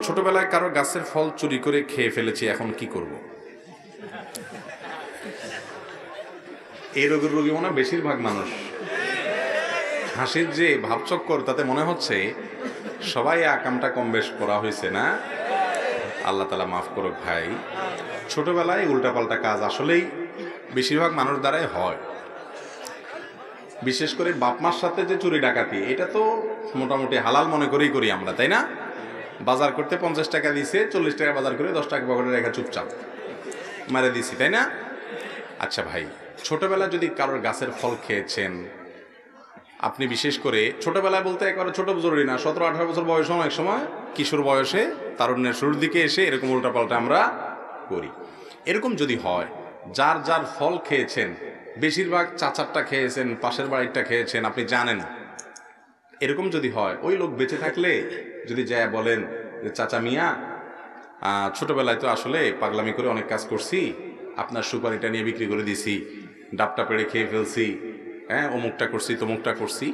ছোটবেলায় কারো গাছের ফল চুরি করে খেয়ে ফেলেছি, এখন কি করব? এই রোগের রোগী মনে বেশিরভাগ মানুষ। হাসির যে ভাবচক্কর, তাতে মনে হচ্ছে সবাই আকামটা কম বেশ করা হয়েছে না। আল্লাহ তাআলা মাফ করুক ভাই। ছোটবেলায় উল্টাপাল্টা কাজ আসলেই বেশিরভাগ মানুষ দ্বারাই হয়। বিশেষ করে বাপ মার সাথে যে চুরি ডাকাতি, এটা তো মোটামুটি হালাল মনে করেই করি আমরা, তাই না? বাজার করতে 50 টাকা দিছে, 40 টাকা বাজার করে 10 টাকা পকেটে রেখে চুপচাপ মারে দিছি, তাই না? আচ্ছা ভাই, ছোটবেলায় যদি কারোর গাছের ফল খেয়েছেন, আপনি বিশেষ করে ছোটবেলায় বলতে একবারে ছোট জরুরি না, 17-18 বছর বয়সে, অনেক সময় কিশোর বয়সে, তারুণ্যের শুরুর দিকে এসে এরকম উল্টাপাল্টা আমরা করি। এরকম যদি হয়, যার যার ফল খেয়েছেন, বেশিরভাগ চাচারটা খেয়েছেন, পাশের বাড়িরটা খেয়েছেন, আপনি জানেন, এরকম যদি হয়, ওই লোক বেঁচে থাকলে যদি যায় বলেন যে চাচা মিয়া, ছোটবেলায় তো আসলে পাগলামি করে অনেক কাজ করছি, আপনার সুপারিটা নিয়ে বিক্রি করে দিছি, ডাবটা পেড়ে খেয়ে ফেলছি, হ্যাঁ অমুকটা করছি তমুকটা করছি,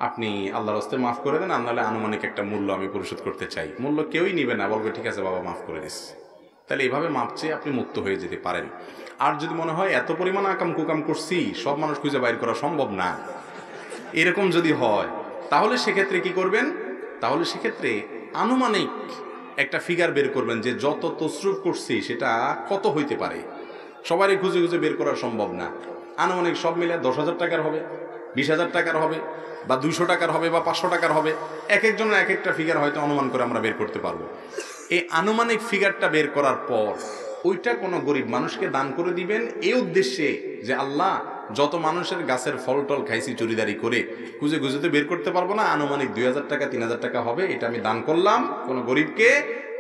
আপনি আল্লাহর রাস্তায় মাফ করে দেন, আর নাহলে আনুমানিক একটা মূল্য আমি পরিশোধ করতে চাই। মূল্য কেউই নিবে না, বলবে ঠিক আছে বাবা মাফ করে দিস। তাহলে এইভাবে মাপ চেয়ে আপনি মুক্ত হয়ে যেতে পারেন। আর যদি মনে হয় এত পরিমাণ আকাম কুকাম করছি, সব মানুষ খুঁজে বাইর করা সম্ভব না, এরকম যদি হয়, তাহলে সেক্ষেত্রে কি করবেন? তাহলে সেক্ষেত্রে আনুমানিক একটা ফিগার বের করবেন যে যত তসরুফ করছি সেটা কত হইতে পারে। সবারই খুঁজে খুঁজে বের করা সম্ভব না। আনুমানিক সব মিলে 10,000 টাকার হবে, 20,000 টাকার হবে, বা 200 টাকার হবে, বা 500 টাকার হবে। এক একজনের এক একটা ফিগার হয়তো অনুমান করে আমরা বের করতে পারবো। এই আনুমানিক ফিগারটা বের করার পর ওইটা কোনো গরিব মানুষকে দান করে দিবেন, এই উদ্দেশ্যে যে আল্লাহ, যত মানুষের গাছের ফল টল খাইছি চুরিদারি করে, খুঁজে খুঁজে তো বের করতে পারবো না, আনুমানিক 2,000 টাকা 3,000 টাকা হবে, এটা আমি দান করলাম কোনো গরিবকে,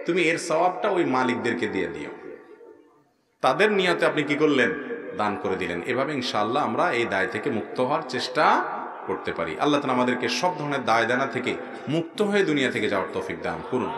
তুমি এর সওয়াবটা ওই মালিকদেরকে দিয়ে দিও। তাদের নিয়তে আপনি কি করলেন? দান করে দিলেন। এভাবে ইনশাআল্লাহ আমরা এই দায় থেকে মুক্ত হওয়ার চেষ্টা করতে পারি। আল্লাহ তাআলা আমাদেরকে সব ধরনের দায় দানা থেকে মুক্ত হয়ে দুনিয়া থেকে যাওয়ার তৌফিক দান করুন।